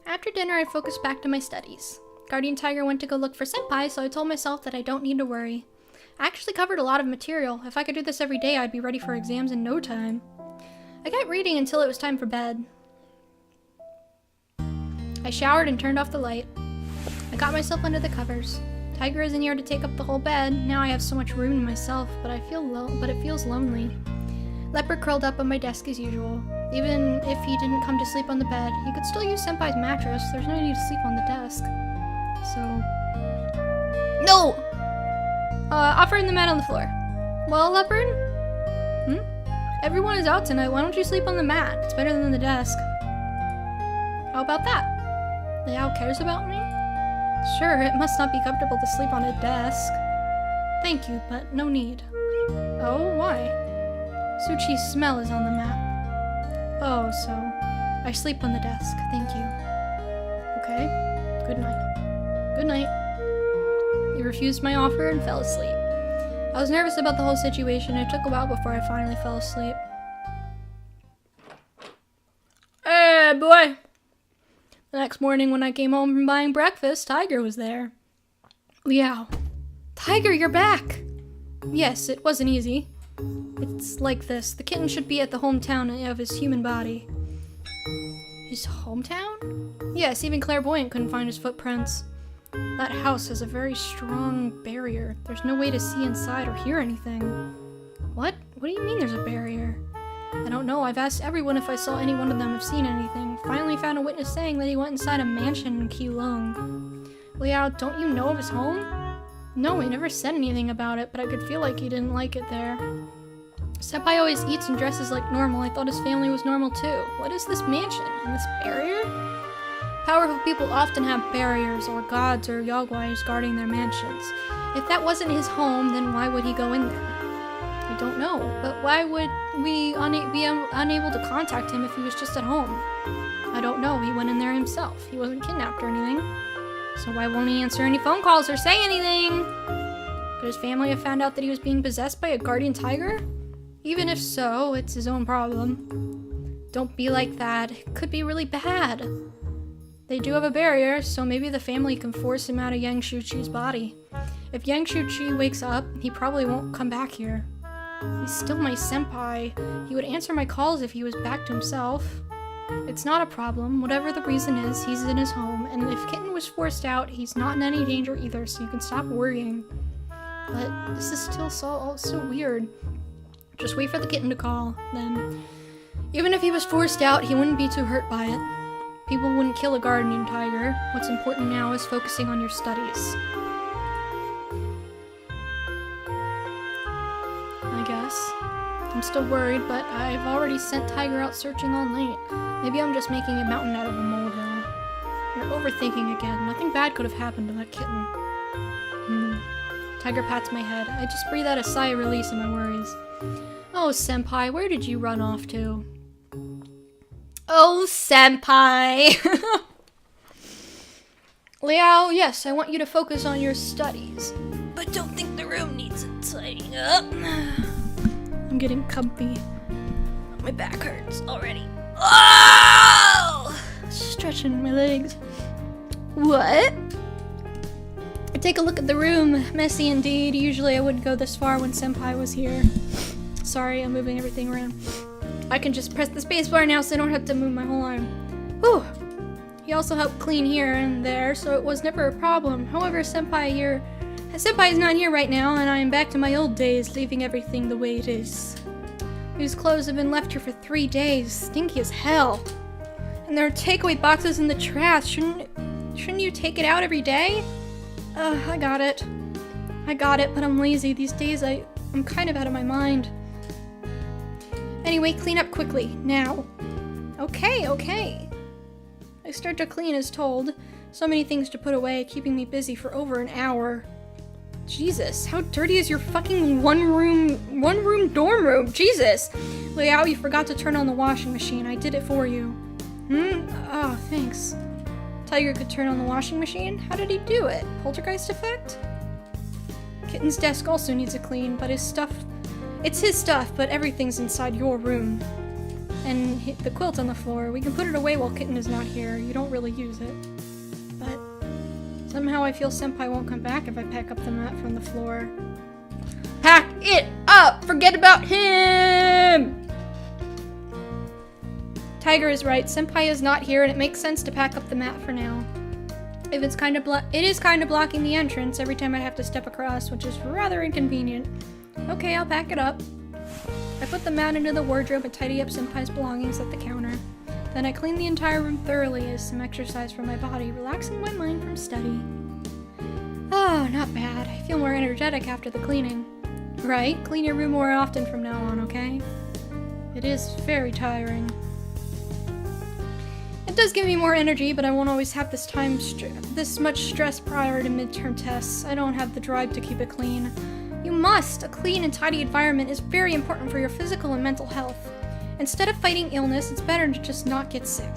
After dinner, I focused back to my studies. Guardian Tiger went to go look for Senpai, so I told myself that I don't need to worry. I actually covered a lot of material. If I could do this every day, I'd be ready for exams in no time. I kept reading until it was time for bed. I showered and turned off the light. I got myself under the covers. Tiger isn't here to take up the whole bed. Now I have so much room to myself, but it feels lonely. Leopard curled up on my desk as usual. Even if he didn't come to sleep on the bed, he could still use Senpai's mattress. There's no need to sleep on the desk. So... No! Offer him the mat on the floor. Well, Leopard? Everyone is out tonight. Why don't you sleep on the mat? It's better than the desk. How about that? Liao cares about me? Sure, it must not be comfortable to sleep on a desk. Thank you, but no need. Oh, why? Suchi's smell is on the mat. Oh, so I sleep on the desk. Thank you. Okay. Good night. Good night. He refused my offer and fell asleep. I was nervous about the whole situation. It took a while before I finally fell asleep. Hey, boy! The next morning when I came home from buying breakfast, Tiger was there. Liao. Tiger, you're back! Yes, it wasn't easy. It's like this. The kitten should be at the hometown of his human body. His hometown? Yes, even Clairvoyant couldn't find his footprints. That house has a very strong barrier. There's no way to see inside or hear anything. What? What do you mean there's a barrier? I don't know. I've asked everyone if I saw any one of them have seen anything. Finally found a witness saying that he went inside a mansion in Keelung. Liao, don't you know of his home? No, he never said anything about it, but I could feel like he didn't like it there. Senpai always eats and dresses like normal. I thought his family was normal too. What is this mansion? And this barrier? Powerful people often have barriers, or gods or yogwais guarding their mansions. If that wasn't his home, then why would he go in there? I don't know, but why would we be unable to contact him if he was just at home? I don't know, he went in there himself. He wasn't kidnapped or anything. So why won't he answer any phone calls or say anything? Could his family have found out that he was being possessed by a guardian tiger? Even if so, it's his own problem. Don't be like that. It could be really bad. They do have a barrier, so maybe the family can force him out of Yang Shuqi's body. If Yang Shuqi wakes up, he probably won't come back here. He's still my senpai. He would answer my calls if he was back to himself. It's not a problem. Whatever the reason is, he's in his home, and if Kitten was forced out, he's not in any danger either, so you can stop worrying. But this is still so weird. Just wait for the kitten to call, then. Even if he was forced out, he wouldn't be too hurt by it. People wouldn't kill a guardian tiger. What's important now is focusing on your studies. I guess. I'm still worried, but I've already sent Tiger out searching all night. Maybe I'm just making a mountain out of a molehill. You're overthinking again. Nothing bad could have happened to that kitten. Tiger pats my head. I just breathe out a sigh of release in my worries. Oh, senpai, where did you run off to? Oh, senpai! Liao, yes, I want you to focus on your studies. But don't think the room needs tidying up. I'm getting comfy. My back hurts already. Oh! Stretching my legs. What? Take a look at the room. Messy indeed. Usually I wouldn't go this far when senpai was here. Sorry, I'm moving everything around. I can just press the spacebar now so I don't have to move my whole arm. Whew! He also helped clean here and there, so it was never a problem. However, Senpai is not here right now, and I am back to my old days, leaving everything the way it is. These clothes have been left here for 3 days, stinky as hell. And there are takeaway boxes in the trash. Shouldn't you take it out every day? I got it, but I'm lazy. These days I'm kind of out of my mind. Anyway, clean up quickly, now. Okay. I start to clean as told. So many things to put away, keeping me busy for over an hour. Jesus, how dirty is your fucking one room dorm room? Jesus! Liao, you forgot to turn on the washing machine. I did it for you. Oh, thanks. Tiger could turn on the washing machine? How did he do it? Poltergeist effect? Kitten's desk also needs a clean, but his stuff It's his stuff, but everything's inside your room. And the quilt on the floor, we can put it away while Kitten is not here. You don't really use it. But somehow I feel Senpai won't come back if I pack up the mat from the floor. Pack it up! Forget about him! Tiger is right. Senpai is not here, and it makes sense to pack up the mat for now. If it's it is kind of blocking the entrance every time I have to step across, which is rather inconvenient. Okay, I'll pack it up. I put the mat into the wardrobe and tidy up Senpai's belongings at the counter. Then I clean the entire room thoroughly as some exercise for my body, relaxing my mind from study. Oh, not bad. I feel more energetic after the cleaning. Right? Clean your room more often from now on, okay? It is very tiring. It does give me more energy, but I won't always have this much stress prior to midterm tests. I don't have the drive to keep it clean. You must! A clean and tidy environment is very important for your physical and mental health. Instead of fighting illness, it's better to just not get sick.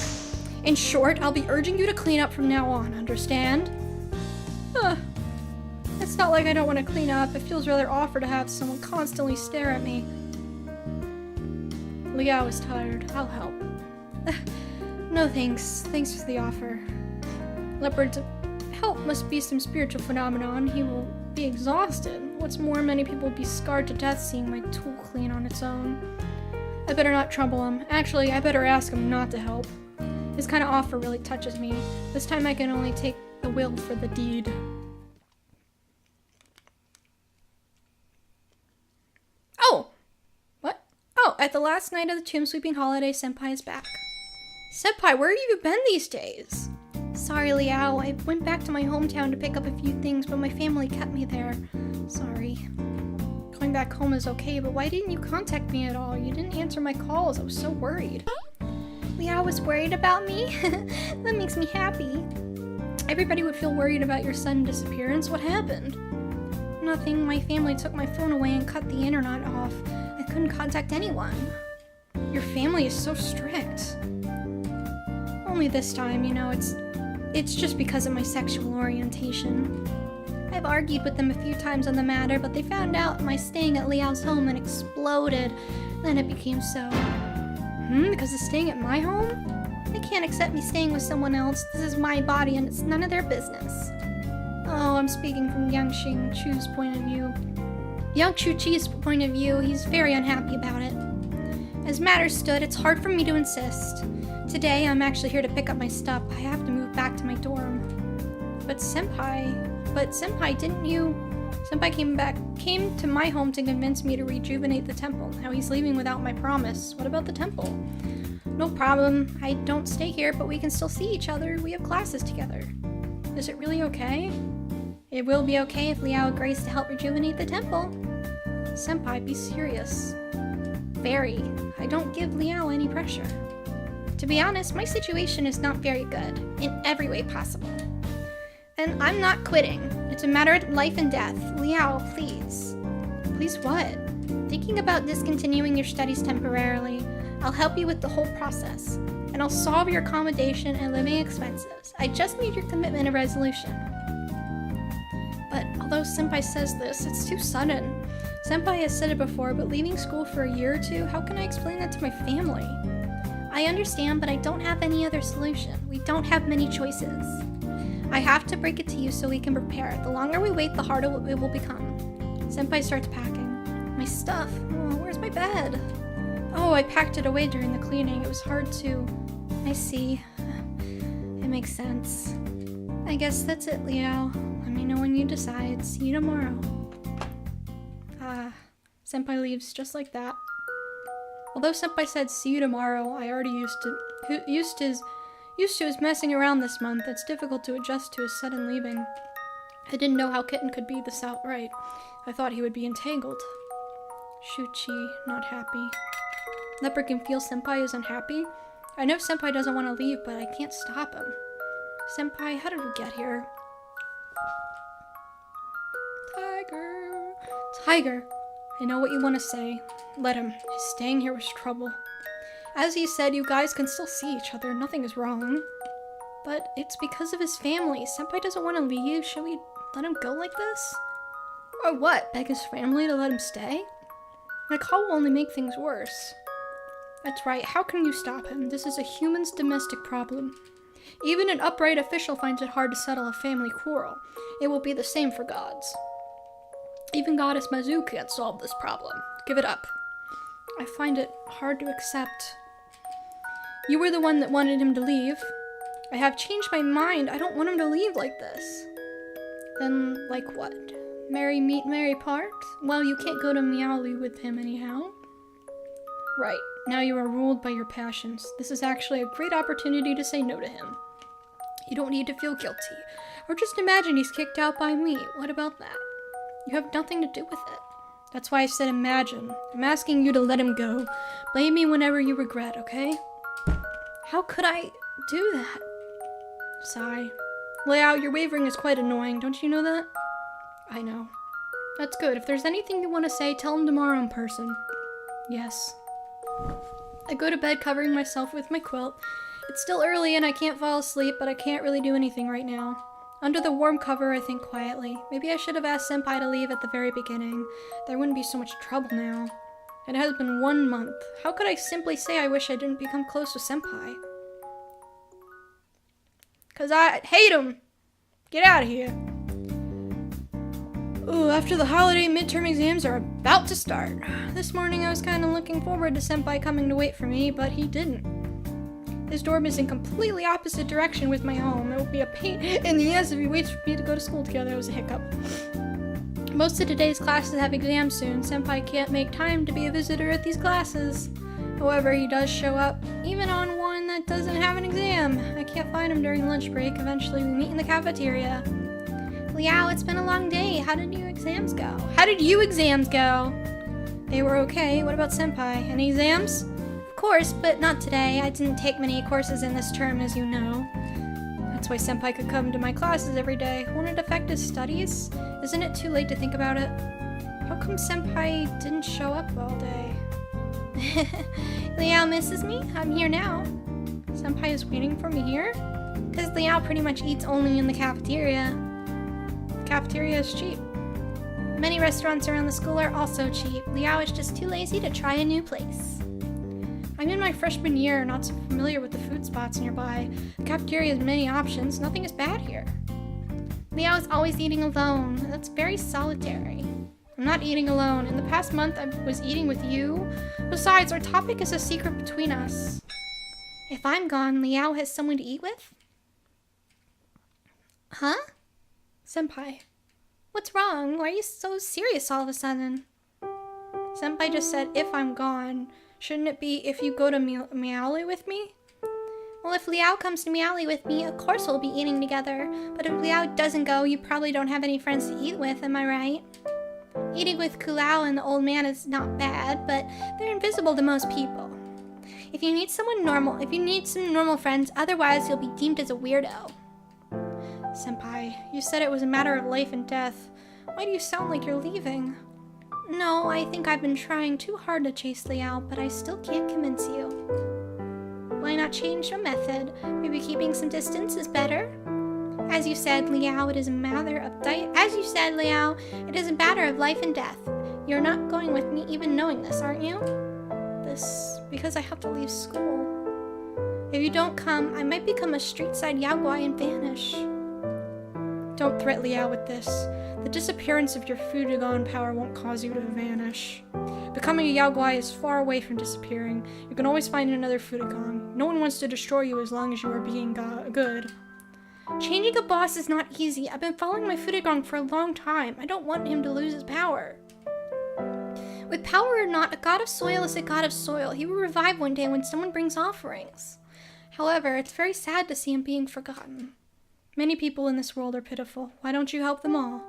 In short, I'll be urging you to clean up from now on, understand? It's not like I don't want to clean up. It feels rather awkward to have someone constantly stare at me. Liao is tired. I'll help. No thanks. Thanks for the offer. Leopard's help must be some spiritual phenomenon. He will be exhausted. What's more, many people will be scarred to death seeing my tool clean on its own. I better not trouble him. Actually, I better ask him not to help. His kind of offer really touches me. This time I can only take the will for the deed. Oh! What? Oh, at the last night of the tomb sweeping holiday, Senpai is back. Senpai, where have you been these days? Sorry, Liao. I went back to my hometown to pick up a few things, but my family kept me there. Sorry. Going back home is okay, but why didn't you contact me at all? You didn't answer my calls. I was so worried. Liao was worried about me? That makes me happy. Everybody would feel worried about your sudden disappearance. What happened? Nothing. My family took my phone away and cut the internet off. I couldn't contact anyone. Your family is so strict. Only this time, you know, it's just because of my sexual orientation. I've argued with them a few times on the matter, but they found out my staying at Liao's home and exploded. Then it became so. Because of staying at my home? They can't accept me staying with someone else. This is my body and it's none of their business. Oh, I'm speaking from Yang Xingchu's point of view. Yang Chuchi's point of view, he's very unhappy about it. As matters stood, it's hard for me to insist. Today, I'm actually here to pick up my stuff. I have to move back to my dorm. But Senpai, didn't you? Senpai came to my home to convince me to rejuvenate the temple. Now he's leaving without my promise. What about the temple? No problem. I don't stay here, but we can still see each other. We have classes together. Is it really okay? It will be okay if Liao agrees to help rejuvenate the temple. Senpai, be serious. Very. I don't give Liao any pressure. To be honest, my situation is not very good, in every way possible. And I'm not quitting. It's a matter of life and death. Liao, please. Please what? Thinking about discontinuing your studies temporarily. I'll help you with the whole process. And I'll solve your accommodation and living expenses. I just need your commitment and resolution. But although Senpai says this, it's too sudden. Senpai has said it before, but leaving school for a year or two, how can I explain that to my family? I understand, but I don't have any other solution. We don't have many choices. I have to break it to you so we can prepare. The longer we wait, the harder it will become. Senpai starts packing. My stuff. Oh, where's my bed? Oh, I packed it away during the cleaning. It was hard to... I see. It makes sense. I guess that's it, Liao. Let me know when you decide. See you tomorrow. Senpai leaves just like that. Although Senpai said see you tomorrow, I already used to his messing around this month. It's difficult to adjust to his sudden leaving. I didn't know how Kitten could be this outright. I thought he would be entangled. Shuchi, not happy. Leopard can feel Senpai is unhappy. I know Senpai doesn't want to leave, but I can't stop him. Senpai, how did we get here? Tiger. Tiger. I know what you want to say. Let him. His staying here was trouble. As he said, you guys can still see each other. Nothing is wrong. But it's because of his family. Senpai doesn't want to leave. Should we let him go like this? Or what? Beg his family to let him stay? My call will only make things worse. That's right, how can you stop him? This is a human's domestic problem. Even an upright official finds it hard to settle a family quarrel. It will be the same for gods. Even Goddess Mazu can't solve this problem. Give it up. I find it hard to accept. You were the one that wanted him to leave. I have changed my mind. I don't want him to leave like this. Then, like what? Meet Mary part? Well, you can't go to Meowly with him anyhow. Right. Now you are ruled by your passions. This is actually a great opportunity to say no to him. You don't need to feel guilty. Or just imagine he's kicked out by me. What about that? You have nothing to do with it. That's why I said imagine. I'm asking you to let him go. Blame me whenever you regret, okay? How could I do that? Sigh. Liao, your wavering is quite annoying. Don't you know that? I know. That's good. If there's anything you want to say, tell him tomorrow in person. Yes. I go to bed covering myself with my quilt. It's still early and I can't fall asleep, but I can't really do anything right now. Under the warm cover, I think quietly. Maybe I should have asked Senpai to leave at the very beginning. There wouldn't be so much trouble now. It has been 1 month. How could I simply say I wish I didn't become close with Senpai? 'Cause I hate him! Get out of here! Ooh, after the holiday, midterm exams are about to start. This morning I was kind of looking forward to Senpai coming to wait for me, but he didn't. His dorm is in completely opposite direction with my home. It would be a pain in the ass if he waits for me to go to school together. It was a hiccup. Most of today's classes have exams soon. Senpai can't make time to be a visitor at these classes. However, he does show up, even on one that doesn't have an exam. I can't find him during lunch break. Eventually, we meet in the cafeteria. Liao, it's been a long day. How did your exams go? How did you exams go? They were okay. What about Senpai? Any exams? Of course, but not today. I didn't take many courses in this term, as you know. That's why Senpai could come to my classes every day. Won't it affect his studies? Isn't it too late to think about it? How come Senpai didn't show up all day? Liao misses me? I'm here now. Senpai is waiting for me here? Because Liao pretty much eats only in the cafeteria. The cafeteria is cheap. Many restaurants around the school are also cheap. Liao is just too lazy to try a new place. I'm in my freshman year, not so familiar with the food spots nearby. The cafeteria has many options. Nothing is bad here. Liao is always eating alone. That's very solitary. I'm not eating alone. In the past month, I was eating with you. Besides, our topic is a secret between us. If I'm gone, Liao has someone to eat with? Huh? Senpai. What's wrong? Why are you so serious all of a sudden? Senpai just said, if I'm gone. Shouldn't it be if you go to Meowly with me? Well, if Liao comes to Meowly with me, of course we'll be eating together. But if Liao doesn't go, you probably don't have any friends to eat with, am I right? Eating with Kulao and the old man is not bad, but they're invisible to most people. If you need some normal friends, otherwise you'll be deemed as a weirdo. Senpai, you said it was a matter of life and death. Why do you sound like you're leaving? No, I think I've been trying too hard to chase Liao, but I still can't convince you. Why not change your method? Maybe keeping some distance is better? As you said, Liao, it is a matter of life and death. You're not going with me even knowing this, aren't you? This, because I have to leave school. If you don't come, I might become a street-side yaoguai and vanish. Don't threaten Liao with this. The disappearance of your Fudogan power won't cause you to vanish. Becoming a yaoguai is far away from disappearing. You can always find another Fudogan. No one wants to destroy you as long as you are being good. Changing a boss is not easy. I've been following my Fudogan for a long time. I don't want him to lose his power. With power or not, a god of soil is a god of soil. He will revive one day when someone brings offerings. However, it's very sad to see him being forgotten. Many people in this world are pitiful. Why don't you help them all?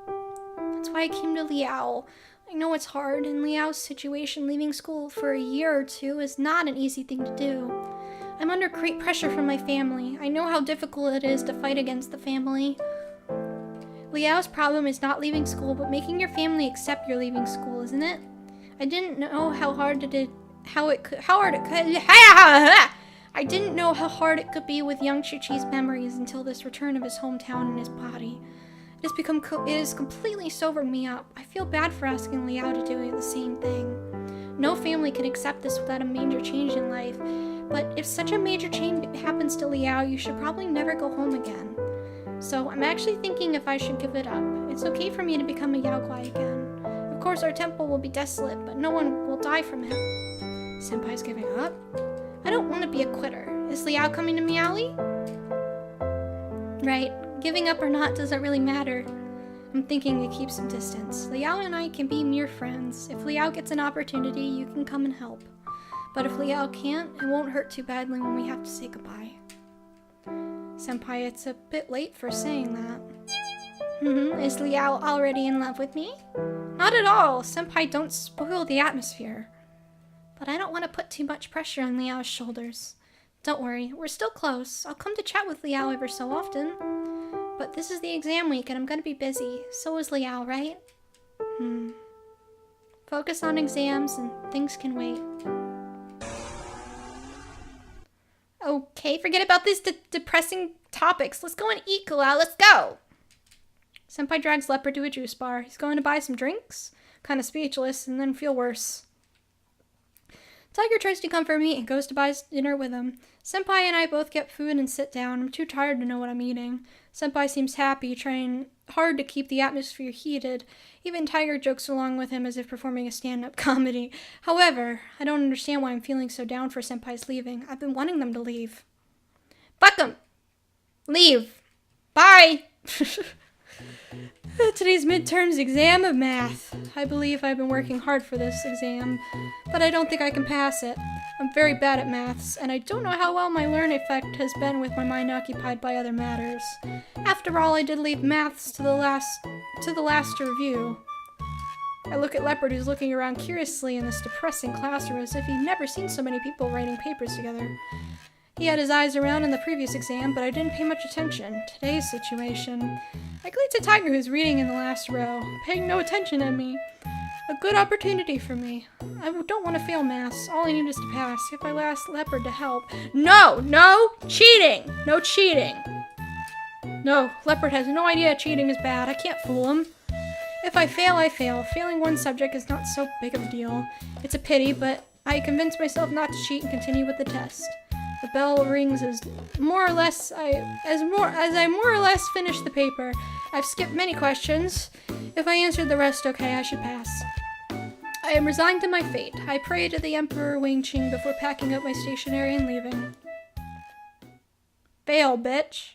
That's why I came to Liao. I know it's hard. In Liao's situation, leaving school for a year or two is not an easy thing to do. I'm under great pressure from my family. I know how difficult it is to fight against the family. Liao's problem is not leaving school, but making your family accept you're leaving school, isn't it? I didn't know how hard I didn't know how hard it could be with young Chuchi's memories until this return of his hometown and his body. It has completely sobered me up. I feel bad for asking Liao to do the same thing. No family can accept this without a major change in life. But if such a major change happens to Liao, you should probably never go home again. So I'm actually thinking if I should give it up. It's okay for me to become a Yaoguai again. Of course, our temple will be desolate, but no one will die from it. Senpai's giving up? I don't want to be a quitter. Is Liao coming to Meowly? Right. Giving up or not doesn't really matter. I'm thinking to keep some distance. Liao and I can be mere friends. If Liao gets an opportunity, you can come and help. But if Liao can't, it won't hurt too badly when we have to say goodbye. Senpai, it's a bit late for saying that. Is Liao already in love with me? Not at all. Senpai, don't spoil the atmosphere. But I don't want to put too much pressure on Liao's shoulders. Don't worry, we're still close. I'll come to chat with Liao ever so often. But this is the exam week and I'm gonna be busy. So is Liao, right? Focus on exams and things can wait. Okay, forget about these depressing topics. Let's go and eat, Liao. Let's go! Senpai drags Leopard to a juice bar. He's going to buy some drinks. Kind of speechless and then feel worse. Tiger tries to comfort me and goes to buy dinner with him. Senpai and I both get food and sit down. I'm too tired to know what I'm eating. Senpai seems happy, trying hard to keep the atmosphere heated. Even Tiger jokes along with him as if performing a stand-up comedy. However, I don't understand why I'm feeling so down for Senpai's leaving. I've been wanting them to leave. Fuck them! Leave! Bye! Today's midterms exam of math. I believe I've been working hard for this exam, but I don't think I can pass it. I'm very bad at maths, and I don't know how well my learn effect has been with my mind occupied by other matters. After all, I did leave maths to the last review. I look at Leopard, who's looking around curiously in this depressing classroom as if he'd never seen so many people writing papers together. He had his eyes around in the previous exam, but I didn't pay much attention. Today's situation. I glance at Tiger, who's reading in the last row, paying no attention at me. A good opportunity for me. I don't want to fail maths. All I need is to pass. If I ask Leopard to help. No! No! Cheating! No cheating! No, Leopard has no idea cheating is bad. I can't fool him. If I fail, I fail. Failing one subject is not so big of a deal. It's a pity, but I convinced myself not to cheat and continue with the test. The bell rings as I more or less finish the paper. I've skipped many questions. If I answered the rest okay, I should pass. I am resigned to my fate. I pray to the Emperor Wangqing before packing up my stationery and leaving. Fail, bitch.